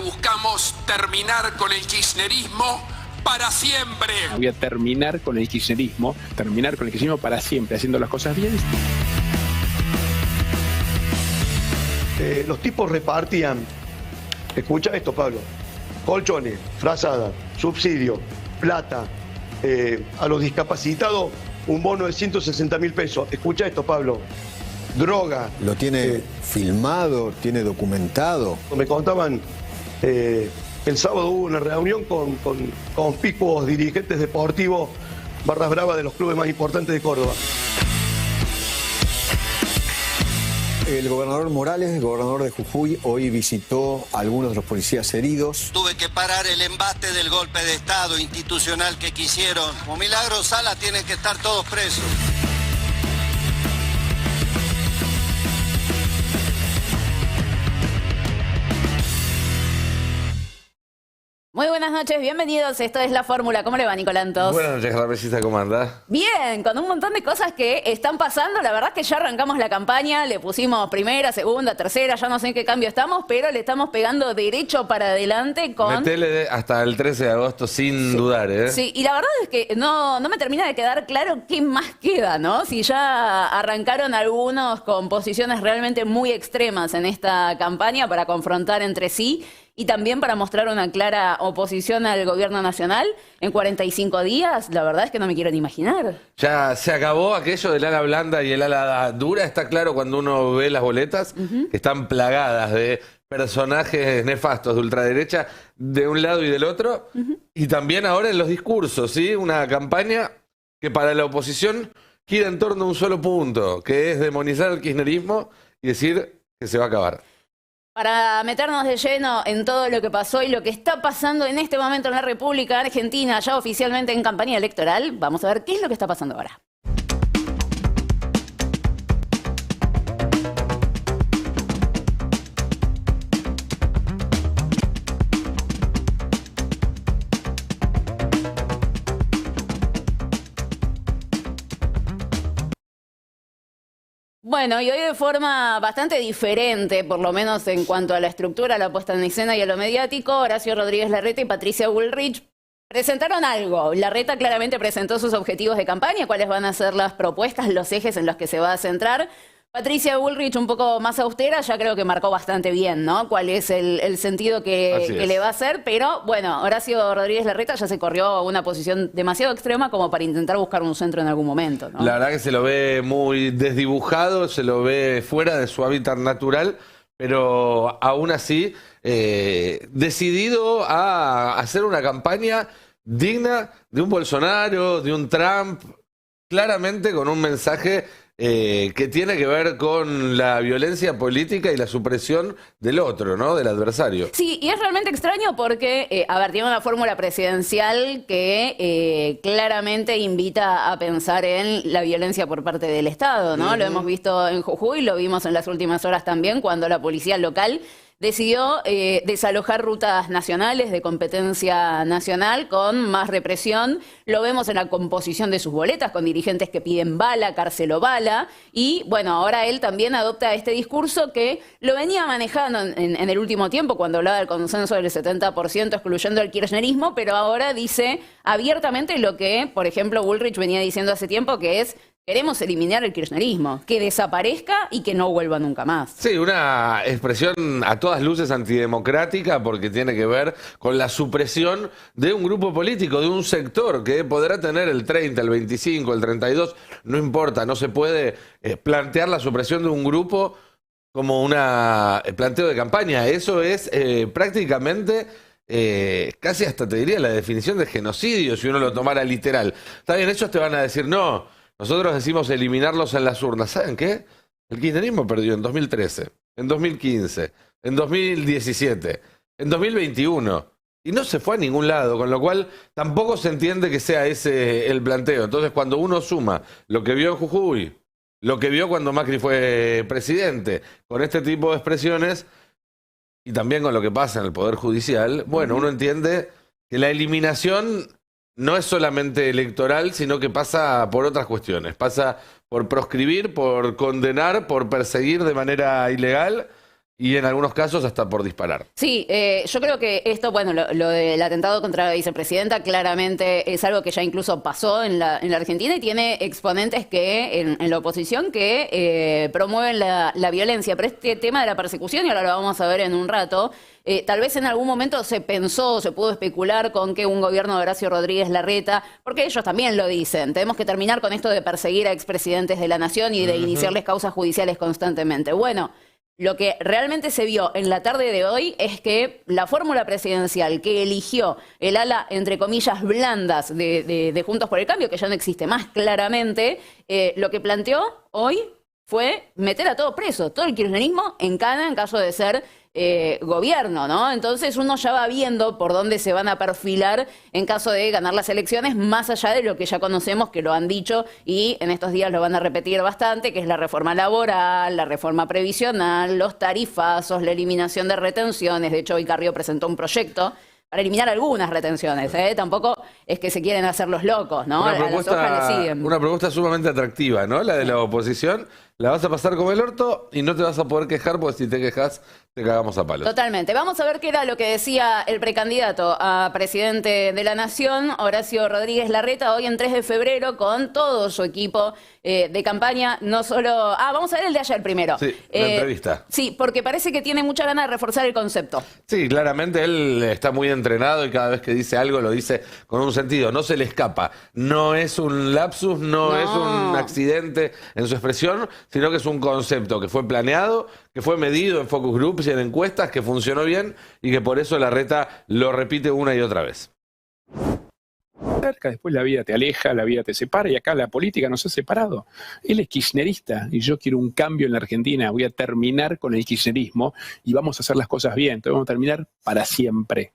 buscamos terminar con el kirchnerismo para siempre. Voy a terminar con el kirchnerismo para siempre, haciendo las cosas bien. Los tipos repartían, escucha esto, Pablo, colchones, frazada, subsidio, plata, a los discapacitados un bono de 160.000 pesos. Escucha esto, Pablo, droga. ¿Lo tiene filmado, tiene documentado? Me contaban, el sábado hubo una reunión con conspicuos dirigentes deportivos, barras bravas de los clubes más importantes de Córdoba. El gobernador Morales, el gobernador de Jujuy, hoy visitó a algunos de los policías heridos. Tuve que parar el embate del golpe de Estado institucional que quisieron. Como Milagro Sala tienen que estar todos presos. Muy buenas noches, bienvenidos. Esto es La Fórmula. ¿Cómo le va, Nicolantos? Buenas noches, Jarvisita, ¿cómo andás? Bien, con un montón de cosas que están pasando. La verdad es que ya arrancamos la campaña, le pusimos primera, segunda, tercera, ya no sé en qué cambio estamos, pero le estamos pegando derecho para adelante con... Metele hasta el 13 de agosto sin dudar, ¿eh? Sí, y la verdad es que no me termina de quedar claro qué más queda, ¿no? Si ya arrancaron algunos con posiciones realmente muy extremas en esta campaña para confrontar entre sí y también para mostrar una clara oposición al gobierno nacional en 45 días, la verdad es que no me quiero ni imaginar. Ya se acabó aquello del ala blanda y el ala dura, está claro cuando uno ve las boletas, que están plagadas de personajes nefastos de ultraderecha de un lado y del otro, y también ahora en los discursos, ¿sí? Una campaña que para la oposición gira en torno a un solo punto, que es demonizar el kirchnerismo y decir que se va a acabar. Para meternos de lleno en todo lo que pasó y lo que está pasando en este momento en la República Argentina, ya oficialmente en campaña electoral, vamos a ver qué es lo que está pasando ahora. Bueno, y hoy de forma bastante diferente, por lo menos en cuanto a la estructura, a la puesta en escena y a lo mediático, Horacio Rodríguez Larreta y Patricia Bullrich presentaron algo. Larreta claramente presentó sus objetivos de campaña, cuáles van a ser las propuestas, los ejes en los que se va a centrar. Patricia Bullrich, un poco más austera, ya creo que marcó bastante bien, ¿no? Cuál es el sentido que le va a hacer, pero bueno, Horacio Rodríguez Larreta ya se corrió a una posición demasiado extrema como para intentar buscar un centro en algún momento, ¿no? La verdad que se lo ve muy desdibujado, se lo ve fuera de su hábitat natural, pero aún así decidido a hacer una campaña digna de un Bolsonaro, de un Trump, claramente con un mensaje que tiene que ver con la violencia política y la supresión del otro, ¿no? Del adversario. Sí, y es realmente extraño porque, a ver, tiene una fórmula presidencial que claramente invita a pensar en la violencia por parte del Estado, ¿no? Lo hemos visto en Jujuy, lo vimos en las últimas horas también, cuando la policía local decidió desalojar rutas nacionales de competencia nacional con más represión. Lo vemos en la composición de sus boletas, con dirigentes que piden bala, cárcel o bala. Y bueno, ahora él también adopta este discurso que lo venía manejando en el último tiempo, cuando hablaba del consenso del 70%, excluyendo el kirchnerismo, pero ahora dice abiertamente lo que, por ejemplo, Bullrich venía diciendo hace tiempo, que es: queremos eliminar el kirchnerismo, que desaparezca y que no vuelva nunca más. Sí, una expresión a todas luces antidemocrática, porque tiene que ver con la supresión de un grupo político, de un sector que podrá tener el 30, el 25, el 32, no importa, no se puede plantear la supresión de un grupo como un planteo de campaña. Eso es prácticamente... casi hasta te diría la definición de genocidio si uno lo tomara literal. Está bien, ellos te van a decir, no, nosotros decimos eliminarlos en las urnas. ¿Saben qué? El kirchnerismo perdió en 2013, en 2015, en 2017, en 2021 y no se fue a ningún lado, con lo cual tampoco se entiende que sea ese el planteo. Entonces, cuando uno suma lo que vio en Jujuy, lo que vio cuando Macri fue presidente, con este tipo de expresiones y también con lo que pasa en el Poder Judicial, bueno, uno entiende que la eliminación no es solamente electoral, sino que pasa por otras cuestiones. Pasa por proscribir, por condenar, por perseguir de manera ilegal y en algunos casos hasta por disparar. Sí, yo creo que esto, bueno, lo del atentado contra la vicepresidenta claramente es algo que ya incluso pasó en la Argentina y tiene exponentes que en la oposición que promueven la violencia. Pero este tema de la persecución, y ahora lo vamos a ver en un rato, tal vez en algún momento se pudo especular con que un gobierno de Horacio Rodríguez Larreta, porque ellos también lo dicen, tenemos que terminar con esto de perseguir a expresidentes de la nación y de iniciarles causas judiciales constantemente. Bueno, lo que realmente se vio en la tarde de hoy es que la fórmula presidencial que eligió el ala, entre comillas, blandas de Juntos por el Cambio, que ya no existe más claramente, lo que planteó hoy fue meter a todos presos, todo el kirchnerismo en cana en caso de ser gobierno, ¿no? Entonces uno ya va viendo por dónde se van a perfilar en caso de ganar las elecciones, más allá de lo que ya conocemos, que lo han dicho y en estos días lo van a repetir bastante, que es la reforma laboral, la reforma previsional, los tarifazos, la eliminación de retenciones. De hecho, hoy Carrió presentó un proyecto para eliminar algunas retenciones, ¿eh? Tampoco es que se quieren hacer los locos, ¿no? A las hojas le siguen. Una propuesta sumamente atractiva, ¿no? La de la oposición. La vas a pasar como el orto y no te vas a poder quejar porque si te quejas te cagamos a palos. Totalmente. Vamos a ver qué era lo que decía el precandidato a presidente de la Nación, Horacio Rodríguez Larreta, hoy en 3 de febrero con todo su equipo de campaña. No solo... vamos a ver el de ayer primero. Sí, la entrevista. Sí, porque parece que tiene mucha ganas de reforzar el concepto. Sí, claramente él está muy entrenado y cada vez que dice algo lo dice con un sentido. No se le escapa. No es un lapsus, no es un accidente en su expresión, sino que es un concepto que fue planeado, que fue medido en focus groups y en encuestas, que funcionó bien y que por eso Larreta lo repite una y otra vez. Después la vida te aleja, la vida te separa y acá la política nos ha separado. Él es kirchnerista y yo quiero un cambio en la Argentina. Voy a terminar con el kirchnerismo y vamos a hacer las cosas bien. Entonces vamos a terminar para siempre.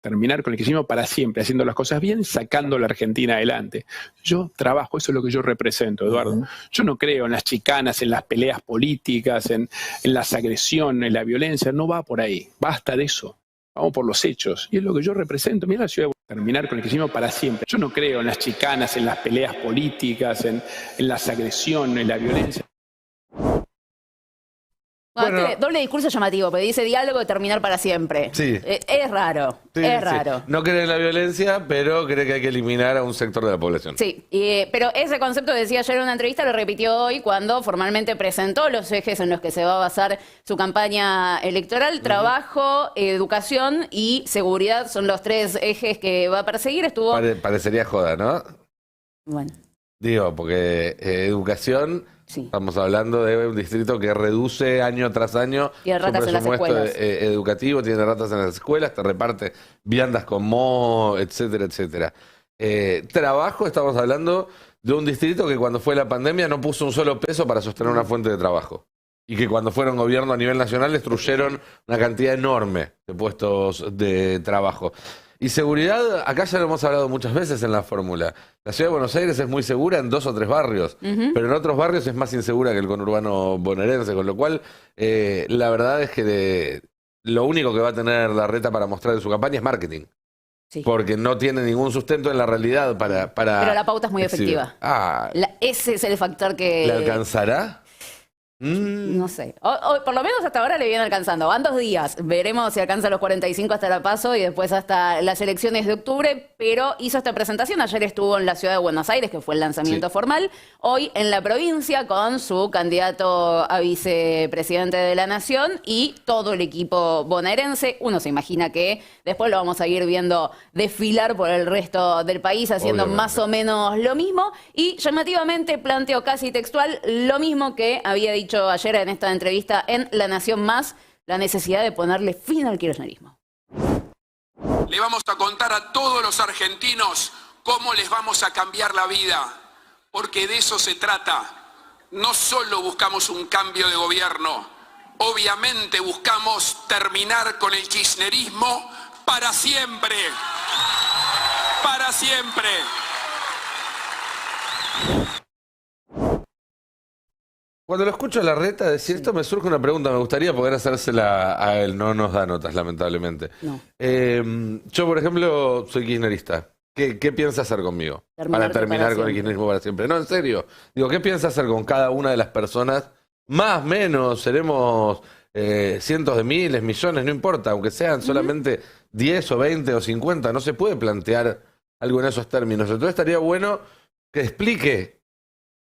Terminar con el kirchnerismo para siempre, haciendo las cosas bien, sacando la Argentina adelante. Yo trabajo, eso es lo que yo represento, Eduardo. Yo no creo en las chicanas, en las peleas políticas, en las agresiones, en la violencia. No va por ahí. Basta de eso. Vamos por los hechos. Y es lo que yo represento. Mira la ciudad de terminar con el kirchnerismo para siempre. Yo no creo en las chicanas, en las peleas políticas, en las agresiones, en la violencia. Bueno, doble discurso llamativo, porque dice diálogo de terminar para siempre. Sí. Es raro, Sí, es sí. raro. No cree en la violencia, pero cree que hay que eliminar a un sector de la población. Sí, pero ese concepto que decía ayer en una entrevista lo repitió hoy cuando formalmente presentó los ejes en los que se va a basar su campaña electoral. Trabajo, educación y seguridad son los 3 ejes que va a perseguir. Estuvo... Parecería joda, ¿no? Bueno. Digo, porque educación... Sí. Estamos hablando de un distrito que reduce año tras año Tiene ratas en las escuelas. Educativo, tiene ratas en las escuelas, te reparte viandas con moho, etcétera, etcétera. Trabajo, estamos hablando de un distrito que cuando fue la pandemia no puso un solo peso para sostener una fuente de trabajo. Y que cuando fueron gobierno a nivel nacional destruyeron una cantidad enorme de puestos de trabajo. Y seguridad, acá ya lo hemos hablado muchas veces en la fórmula. La ciudad de Buenos Aires es muy segura en 2 o 3 barrios, pero en otros barrios es más insegura que el conurbano bonaerense, con lo cual la verdad es que lo único que va a tener Larreta para mostrar en su campaña es marketing. Sí. Porque no tiene ningún sustento en la realidad para pero la pauta es muy efectiva. Ese es el factor que... ¿Le alcanzará? No sé. Por lo menos hasta ahora le viene alcanzando. Van 2 días. Veremos si alcanza los 45 hasta la PASO y después hasta las elecciones de octubre. Pero hizo esta presentación. Ayer estuvo en la ciudad de Buenos Aires, que fue el lanzamiento formal. Hoy en la provincia con su candidato a vicepresidente de la Nación y todo el equipo bonaerense. Uno se imagina que después lo vamos a ir viendo desfilar por el resto del país haciendo más o menos lo mismo. Y llamativamente planteó casi textual lo mismo que había dicho ayer en esta entrevista en La Nación Más, la necesidad de ponerle fin al kirchnerismo. Le vamos a contar a todos los argentinos cómo les vamos a cambiar la vida, porque de eso se trata. No solo buscamos un cambio de gobierno, obviamente buscamos terminar con el kirchnerismo para siempre. Para siempre. Cuando lo escucho a Larreta decir esto, me surge una pregunta. Me gustaría poder hacérsela a él. No nos da notas, lamentablemente. No. Yo, por ejemplo, soy kirchnerista. ¿Qué piensa hacer conmigo? Para terminar con el kirchnerismo para siempre. No, en serio. Digo, ¿qué piensa hacer con cada una de las personas? Más, menos, seremos cientos de miles, millones, no importa, aunque sean solamente 10 o 20 o 50, no se puede plantear algo en esos términos. Entonces estaría bueno que explique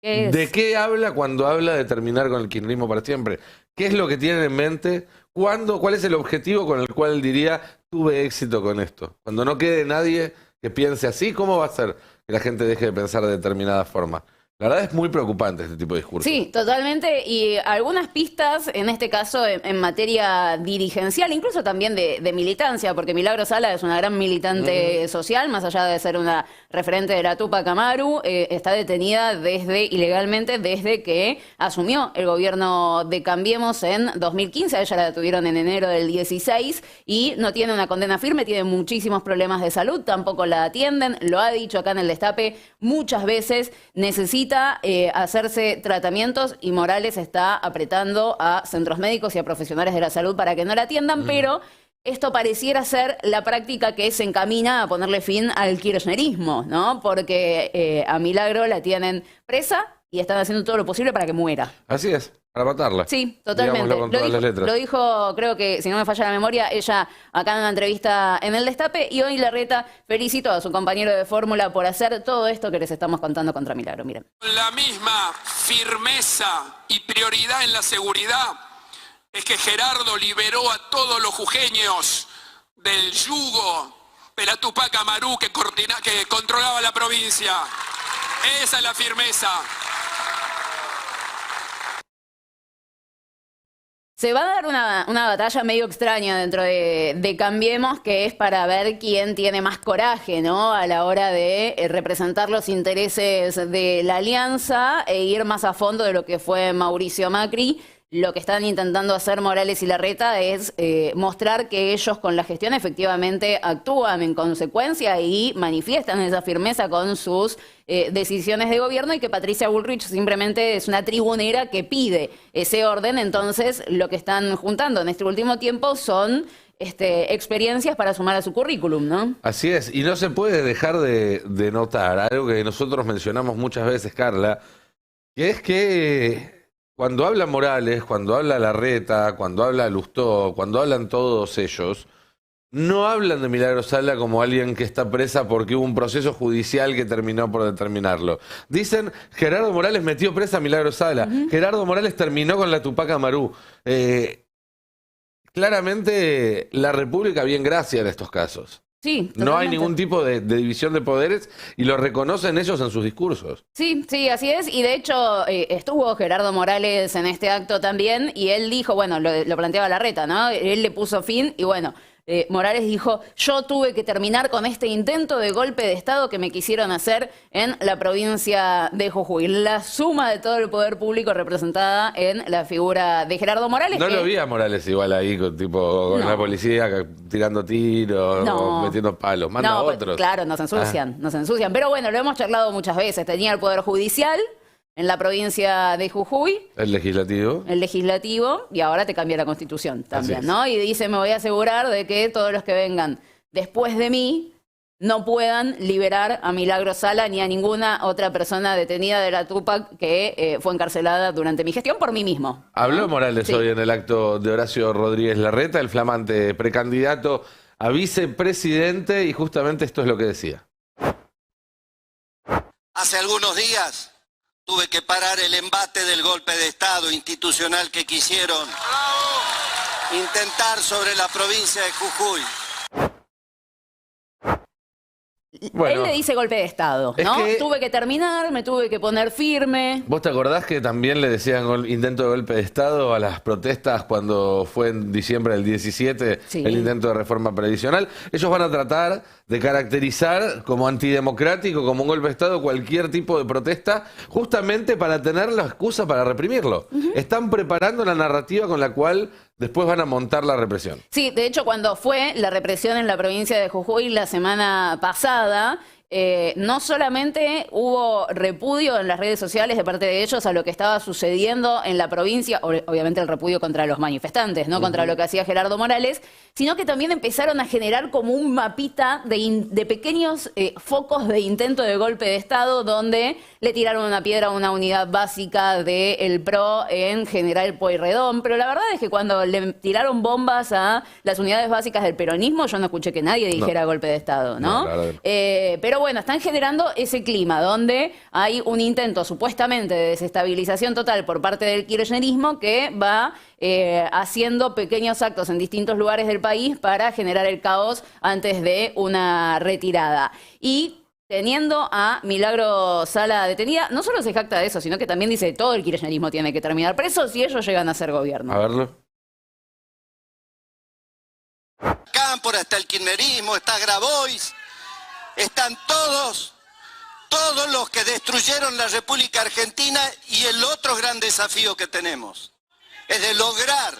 de qué habla cuando habla de terminar con el kirchnerismo para siempre. ¿Qué es lo que tienen en mente? ¿Cuál es el objetivo con el cual diría tuve éxito con esto? Cuando no quede nadie que piense así, ¿cómo va a ser que la gente deje de pensar de determinada forma? La verdad es muy preocupante este tipo de discurso. Sí, totalmente. Y algunas pistas, en este caso, en materia dirigencial, incluso también de militancia, porque Milagro Sala es una gran militante social, más allá de ser una referente de la Tupac Amaru, está detenida ilegalmente desde que asumió el gobierno de Cambiemos en 2015. A ella la detuvieron en enero del 16 y no tiene una condena firme, tiene muchísimos problemas de salud, tampoco la atienden. Lo ha dicho acá en el Destape muchas veces, necesita hacerse tratamientos y Morales está apretando a centros médicos y a profesionales de la salud para que no la atiendan, pero esto pareciera ser la práctica que se encamina a ponerle fin al kirchnerismo, ¿no? Porque a Milagro la tienen presa y están haciendo todo lo posible para que muera. Así es, para matarla. Sí, totalmente. Digámoslo con todas las letras. Lo dijo, creo que, si no me falla la memoria, ella acá en una entrevista en El Destape, y hoy Larreta felicitó a su compañero de fórmula por hacer todo esto que les estamos contando contra Milagro. Miren. Con la misma firmeza y prioridad en la seguridad es que Gerardo liberó a todos los jujeños del yugo de la Tupac Amaru que controlaba la provincia. Esa es la firmeza. Se va a dar una batalla medio extraña dentro de Cambiemos, que es para ver quién tiene más coraje, ¿no? A la hora de representar los intereses de la alianza e ir más a fondo de lo que fue Mauricio Macri. Lo que están intentando hacer Morales y Larreta es mostrar que ellos con la gestión efectivamente actúan en consecuencia y manifiestan esa firmeza con sus decisiones de gobierno, y que Patricia Bullrich simplemente es una tribunera que pide ese orden. Entonces lo que están juntando en este último tiempo son experiencias para sumar a su currículum, ¿no? Así es, y no se puede dejar de notar algo que nosotros mencionamos muchas veces, Carla, que es que cuando habla Morales, cuando habla Larreta, cuando habla Lustó, cuando hablan todos ellos, no hablan de Milagro Sala como alguien que está presa porque hubo un proceso judicial que terminó por determinarlo. Dicen, Gerardo Morales metió presa a Milagro Sala, Gerardo Morales terminó con la Tupac Amaru. Claramente la República bien gracia en estos casos. Sí, totalmente. No hay ningún tipo de división de poderes y lo reconocen ellos en sus discursos. Sí, sí, así es. Y de hecho estuvo Gerardo Morales en este acto también y él dijo, bueno, lo planteaba Larreta, ¿no? Él le puso fin y bueno, Morales dijo, yo tuve que terminar con este intento de golpe de Estado que me quisieron hacer en la provincia de Jujuy. La suma de todo el poder público representada en la figura de Gerardo Morales. No lo vi a Morales igual ahí, con la policía tirando tiros, o metiendo palos. Manda a otros. Claro, nos ensucian. Pero bueno, lo hemos charlado muchas veces. Tenía el poder judicial en la provincia de Jujuy. El legislativo, y ahora te cambia la Constitución también, ¿no? Y dice, me voy a asegurar de que todos los que vengan después de mí no puedan liberar a Milagro Sala ni a ninguna otra persona detenida de la Tupac que fue encarcelada durante mi gestión por mí mismo. Habló Morales hoy en el acto de Horacio Rodríguez Larreta, el flamante precandidato a vicepresidente, y justamente esto es lo que decía. Hace algunos días tuve que parar el embate del golpe de Estado institucional que quisieron intentar sobre la provincia de Jujuy. Bueno, él le dice golpe de Estado, ¿no? Tuve que terminar, me tuve que poner firme. ¿Vos te acordás que también le decían intento de golpe de Estado a las protestas cuando fue en diciembre del 17 el intento de reforma previsional? Ellos van a tratar de caracterizar como antidemocrático, como un golpe de Estado, cualquier tipo de protesta, justamente para tener la excusa para reprimirlo. Están preparando la narrativa con la cual después van a montar la represión. Sí, de hecho, cuando fue la represión en la provincia de Jujuy la semana pasada, no solamente hubo repudio en las redes sociales de parte de ellos a lo que estaba sucediendo en la provincia, obviamente el repudio contra los manifestantes, no contra lo que hacía Gerardo Morales, sino que también empezaron a generar como un mapita de pequeños focos de intento de golpe de Estado, donde le tiraron una piedra a una unidad básica del PRO en General Pueyrredón. Pero la verdad es que cuando le tiraron bombas a las unidades básicas del peronismo, yo no escuché que nadie dijera golpe de Estado, ¿no? Pero bueno, están generando ese clima donde hay un intento supuestamente de desestabilización total por parte del kirchnerismo que va haciendo pequeños actos en distintos lugares del país para generar el caos antes de una retirada. Y teniendo a Milagro Sala detenida, no solo se jacta de eso, sino que también dice que todo el kirchnerismo tiene que terminar preso si ellos llegan a ser gobierno. A verlo. Cámpora, está el kirchnerismo, está Grabois, están todos los que destruyeron la República Argentina, y el otro gran desafío que tenemos es de lograr,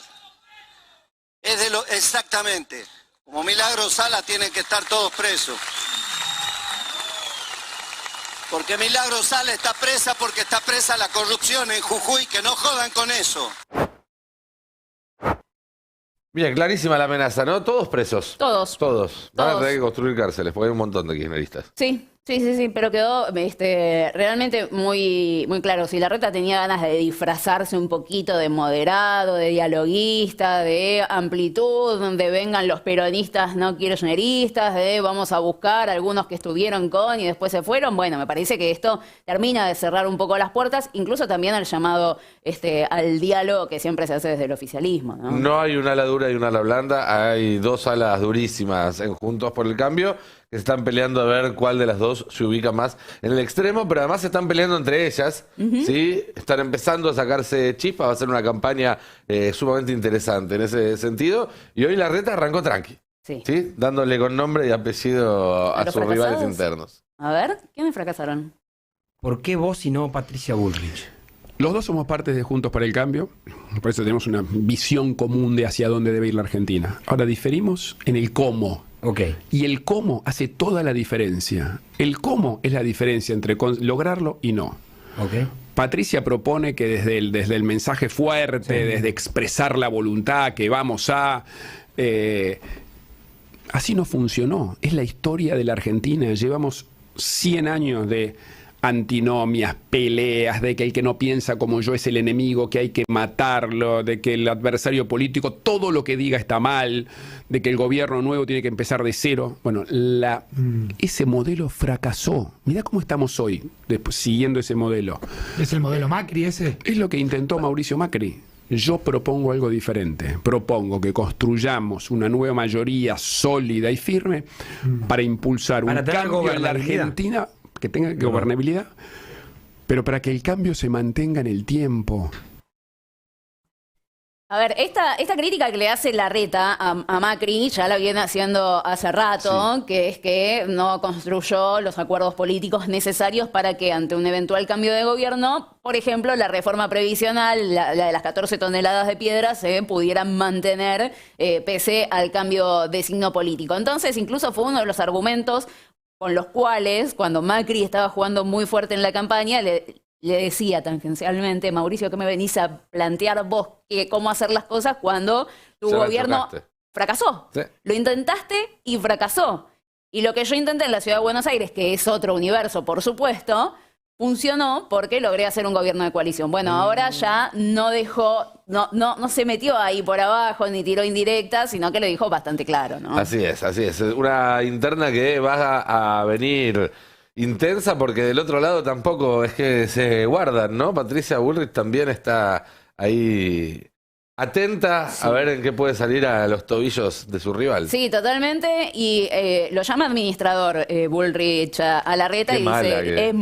exactamente, como Milagro Sala tienen que estar todos presos. Porque Milagro Sala está presa porque está presa la corrupción en Jujuy, que no jodan con eso. Bien, clarísima la amenaza, ¿no? Todos presos. Todos. Van a tener que construir cárceles, porque hay un montón de kirchneristas. Sí, pero quedó realmente muy, muy claro. Si Larreta tenía ganas de disfrazarse un poquito de moderado, de dialoguista, de amplitud, de vengan los peronistas no kirchneristas, de vamos a buscar a algunos que estuvieron con y después se fueron, bueno, me parece que esto termina de cerrar un poco las puertas, incluso también al llamado al diálogo que siempre se hace desde el oficialismo, ¿no? No hay un ala dura y un ala blanda, hay dos alas durísimas en Juntos por el Cambio, que se están peleando a ver cuál de las dos se ubica más en el extremo, pero además se están peleando entre ellas, ¿sí? Están empezando a sacarse chispas, va a ser una campaña sumamente interesante en ese sentido, y hoy Larreta arrancó tranqui, ¿sí? Dándole con nombre y apellido a sus rivales internos. A ver, ¿quiénes fracasaron? ¿Por qué vos y no Patricia Bullrich? Los dos somos parte de Juntos por el Cambio, por eso tenemos una visión común de hacia dónde debe ir la Argentina. Ahora diferimos en el cómo. Okay. Y el cómo hace toda la diferencia. El cómo es la diferencia entre lograrlo y no. Okay. Patricia propone que desde el mensaje fuerte, desde expresar la voluntad, que vamos a... así no funcionó. Es la historia de la Argentina. Llevamos 100 años de antinomias, peleas, de que el que no piensa como yo es el enemigo, que hay que matarlo, de que el adversario político, todo lo que diga está mal, de que el gobierno nuevo tiene que empezar de cero. Bueno, ese modelo fracasó. Mirá cómo estamos hoy, siguiendo ese modelo. ¿Es el modelo Macri ese? Es lo que intentó Mauricio Macri. Yo propongo algo diferente. Propongo que construyamos una nueva mayoría sólida y firme para impulsar un cambio en la Argentina, que tenga gobernabilidad, pero para que el cambio se mantenga en el tiempo. A ver, esta crítica que le hace Larreta a Macri ya la viene haciendo hace rato, que es que no construyó los acuerdos políticos necesarios para que ante un eventual cambio de gobierno, por ejemplo, la reforma previsional, la de las 14 toneladas de piedra, se pudieran mantener pese al cambio de signo político. Entonces, incluso fue uno de los argumentos con los cuales, cuando Macri estaba jugando muy fuerte en la campaña, le decía tangencialmente: Mauricio, ¿qué me venís a plantear vos cómo hacer las cosas cuando tu gobierno fracasó? Sí. Lo intentaste y fracasó. Y lo que yo intenté en la Ciudad de Buenos Aires, que es otro universo, por supuesto, funcionó porque logré hacer un gobierno de coalición. Bueno, ahora ya no se metió ahí por abajo ni tiró indirecta, sino que lo dijo bastante claro, ¿no? Así es. Una interna que va a venir intensa, porque del otro lado tampoco es que se guardan, ¿no? Patricia Bullrich también está ahí atenta a ver en qué puede salir a los tobillos de su rival. Sí, totalmente. Y lo llama administrador Bullrich a Larreta y dice: es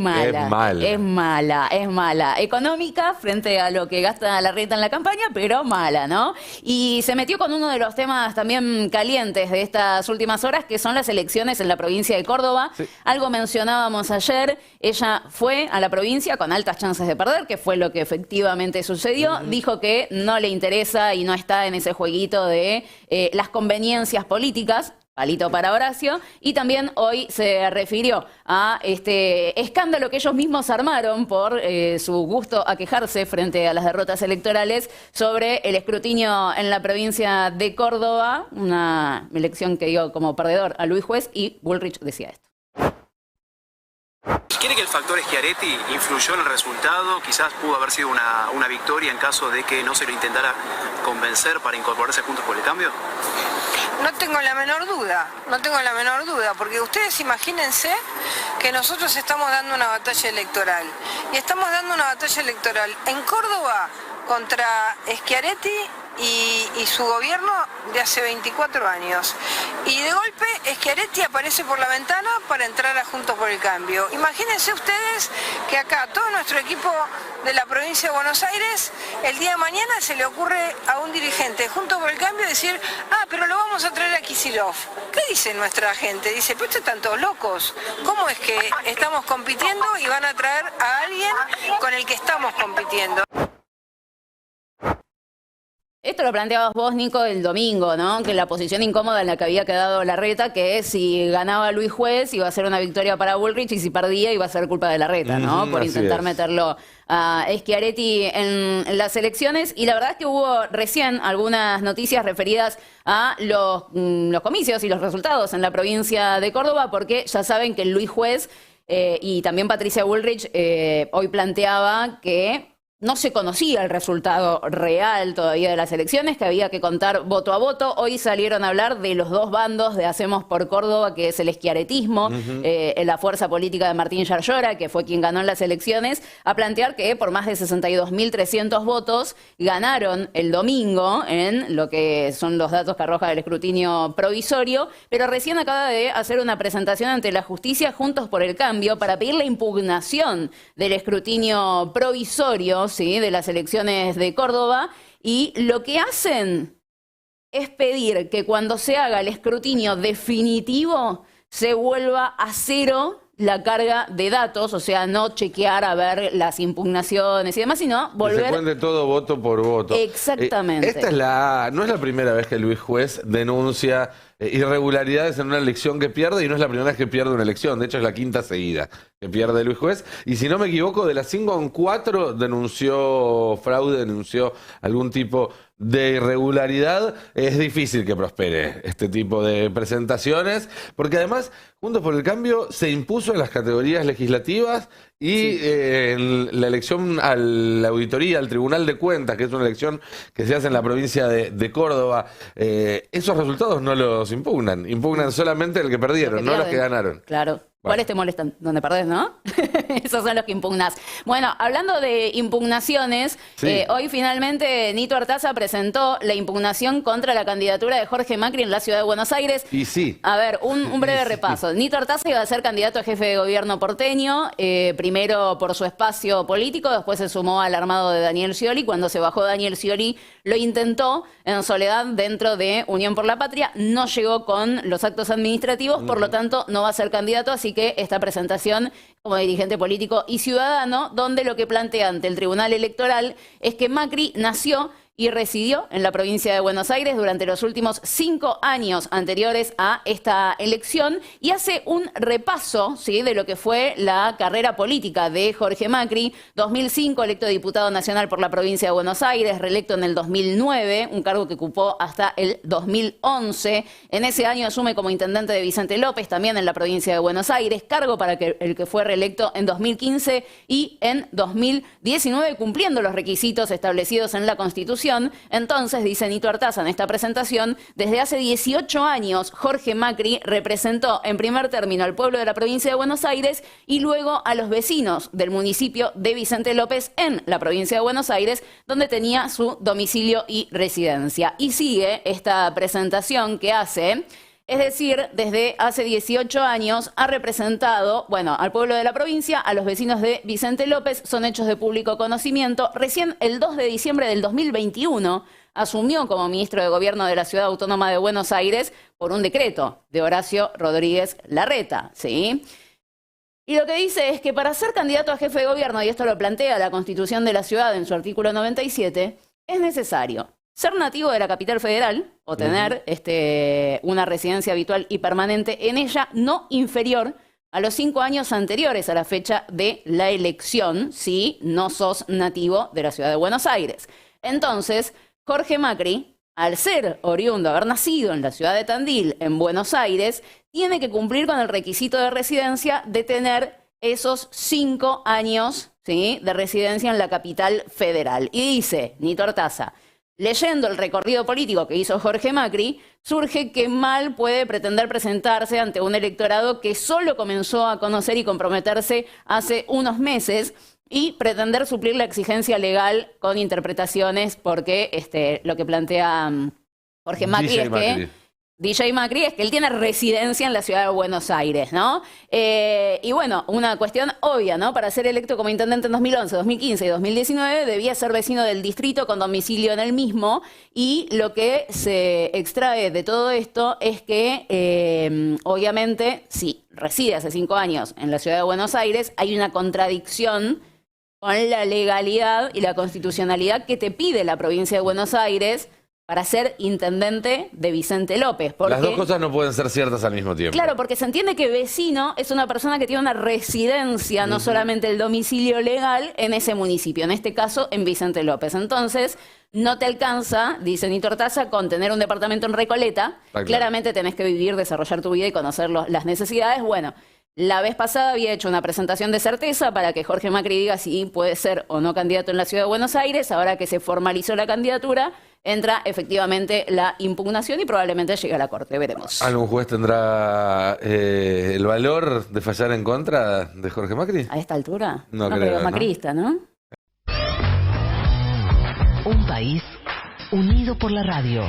mala. Económica frente a lo que gasta Larreta en la campaña, pero mala, ¿no? Y se metió con uno de los temas también calientes de estas últimas horas, que son las elecciones en la provincia de Córdoba. Sí. Algo mencionábamos ayer. Ella fue a la provincia con altas chances de perder, que fue lo que efectivamente sucedió. Dijo que no le interesa y no está en ese jueguito de las conveniencias políticas. palito para Horacio, y también hoy se refirió a este escándalo que ellos mismos armaron por su gusto a quejarse frente a las derrotas electorales sobre el escrutinio en la provincia de Córdoba, una elección que dio como perdedor a Luis Juez, y Bullrich decía esto. ¿Quiere que el factor Schiaretti influyó en el resultado? Quizás pudo haber sido una victoria en caso de que no se lo intentara convencer para incorporarse Juntos por el Cambio. No tengo la menor duda, porque ustedes imagínense que nosotros estamos dando una batalla electoral, y estamos dando una batalla electoral en Córdoba contra Schiaretti y su gobierno de hace 24 años. Y de golpe Schiaretti aparece por la ventana para entrar a Juntos por el Cambio. Imagínense ustedes que acá todo nuestro equipo de la provincia de Buenos Aires, el día de mañana se le ocurre a un dirigente de Juntos por el Cambio decir, pero lo vamos a traer a Kicillof. ¿Qué dice nuestra gente? Dice, pero estos están todos locos. ¿Cómo es que estamos compitiendo y van a traer a alguien con el que estamos compitiendo? Esto lo planteabas vos, Nico, el domingo, ¿no? Que la posición incómoda en la que había quedado Larreta, que si ganaba Luis Juez iba a ser una victoria para Bullrich, y si perdía iba a ser culpa de Larreta, ¿no? Por intentar meterlo a Schiaretti en las elecciones. Y la verdad es que hubo recién algunas noticias referidas a los comicios y los resultados en la provincia de Córdoba, porque ya saben que Luis Juez y también Patricia Bullrich hoy planteaba que no se conocía el resultado real todavía de las elecciones, que había que contar voto a voto. Hoy salieron a hablar de los dos bandos de Hacemos por Córdoba, que es el schiaretismo, la fuerza política de Martín Yarlora, que fue quien ganó en las elecciones, a plantear que por más de 62.300 votos ganaron el domingo en lo que son los datos que arroja el escrutinio provisorio, pero recién acaba de hacer una presentación ante la justicia Juntos por el Cambio para pedir la impugnación del escrutinio provisorio, ¿sí?, de las elecciones de Córdoba, y lo que hacen es pedir que cuando se haga el escrutinio definitivo se vuelva a cero la carga de datos, o sea, no chequear a ver las impugnaciones y demás, sino volver... Que se cuente todo voto por voto. Exactamente. No es la primera vez que Luis Juez denuncia irregularidades en una elección que pierde, y no es la primera vez que pierde una elección. De hecho, es la quinta seguida que pierde Luis Juez. Y si no me equivoco, de las 5 en 4 denunció fraude, denunció algún tipo de irregularidad. Es difícil que prospere este tipo de presentaciones, porque además Juntos por el Cambio se impuso en las categorías legislativas y en la elección a la auditoría, al Tribunal de Cuentas, que es una elección que se hace en la provincia de Córdoba, esos resultados no los impugnan solamente el que perdieron, no los que ganaron. Claro. ¿Cuáles te molestan? Donde perdés, ¿no? Esos son los que impugnás. Bueno, hablando de impugnaciones, hoy finalmente Nito Artaza presentó la impugnación contra la candidatura de Jorge Macri en la ciudad de Buenos Aires. Y sí. A ver, un breve repaso. Nito Artaza iba a ser candidato a jefe de gobierno porteño, primero por su espacio político, después se sumó al armado de Daniel Scioli. Cuando se bajó Daniel Scioli, lo intentó en soledad dentro de Unión por la Patria, no llegó con los actos administrativos, por lo tanto no va a ser candidato, así que esta presentación como dirigente político y ciudadano, donde lo que plantea ante el Tribunal Electoral es que Macri nació y residió en la provincia de Buenos Aires durante los últimos 5 años anteriores a esta elección, y hace un repaso, ¿sí?, de lo que fue la carrera política de Jorge Macri. 2005, electo diputado nacional por la provincia de Buenos Aires, reelecto en el 2009, un cargo que ocupó hasta el 2011. En ese año asume como intendente de Vicente López, también en la provincia de Buenos Aires, cargo para el que fue reelecto en 2015 y en 2019, cumpliendo los requisitos establecidos en la Constitución. Entonces, dice Nito Artaza en esta presentación, desde hace 18 años Jorge Macri representó en primer término al pueblo de la provincia de Buenos Aires y luego a los vecinos del municipio de Vicente López en la provincia de Buenos Aires, donde tenía su domicilio y residencia. Y sigue esta presentación que hace... Es decir, desde hace 18 años ha representado, bueno, al pueblo de la provincia, a los vecinos de Vicente López, son hechos de público conocimiento. Recién el 2 de diciembre del 2021 asumió como ministro de Gobierno de la Ciudad Autónoma de Buenos Aires por un decreto de Horacio Rodríguez Larreta, ¿sí? Y lo que dice es que para ser candidato a jefe de gobierno, y esto lo plantea la Constitución de la ciudad en su artículo 97, es necesario ser nativo de la capital federal o tener una residencia habitual y permanente en ella no inferior a los 5 años anteriores a la fecha de la elección, si no sos nativo de la ciudad de Buenos Aires. Entonces, Jorge Macri, al ser oriundo, haber nacido en la ciudad de Tandil, en Buenos Aires, tiene que cumplir con el requisito de residencia de tener esos 5 años, ¿sí?, de residencia en la capital federal. Y dice Nito Artaza, leyendo el recorrido político que hizo Jorge Macri, surge que mal puede pretender presentarse ante un electorado que solo comenzó a conocer y comprometerse hace unos meses y pretender suplir la exigencia legal con interpretaciones, porque lo que plantea Jorge Macri es que DJ Macri es que él tiene residencia en la ciudad de Buenos Aires, ¿no? Y bueno, una cuestión obvia, ¿no? Para ser electo como intendente en 2011, 2015 y 2019 debía ser vecino del distrito con domicilio en el mismo, y lo que se extrae de todo esto es que obviamente si reside hace 5 años en la ciudad de Buenos Aires hay una contradicción con la legalidad y la constitucionalidad que te pide la provincia de Buenos Aires para ser intendente de Vicente López. Porque, las dos cosas no pueden ser ciertas al mismo tiempo. Claro, porque se entiende que vecino es una persona que tiene una residencia, no solamente el domicilio legal en ese municipio, en este caso en Vicente López. Entonces, no te alcanza, dice Nito Artaza, con tener un departamento en Recoleta. Claro. Claramente tenés que vivir, desarrollar tu vida y conocer las necesidades. Bueno, la vez pasada había hecho una presentación de certeza para que Jorge Macri diga si puede ser o no candidato en la ciudad de Buenos Aires. Ahora que se formalizó la candidatura, entra efectivamente la impugnación y probablemente llegue a la Corte. Veremos. ¿Algún juez tendrá el valor de fallar en contra de Jorge Macri? A esta altura. No creo, macrista, ¿no? Un país unido por la radio.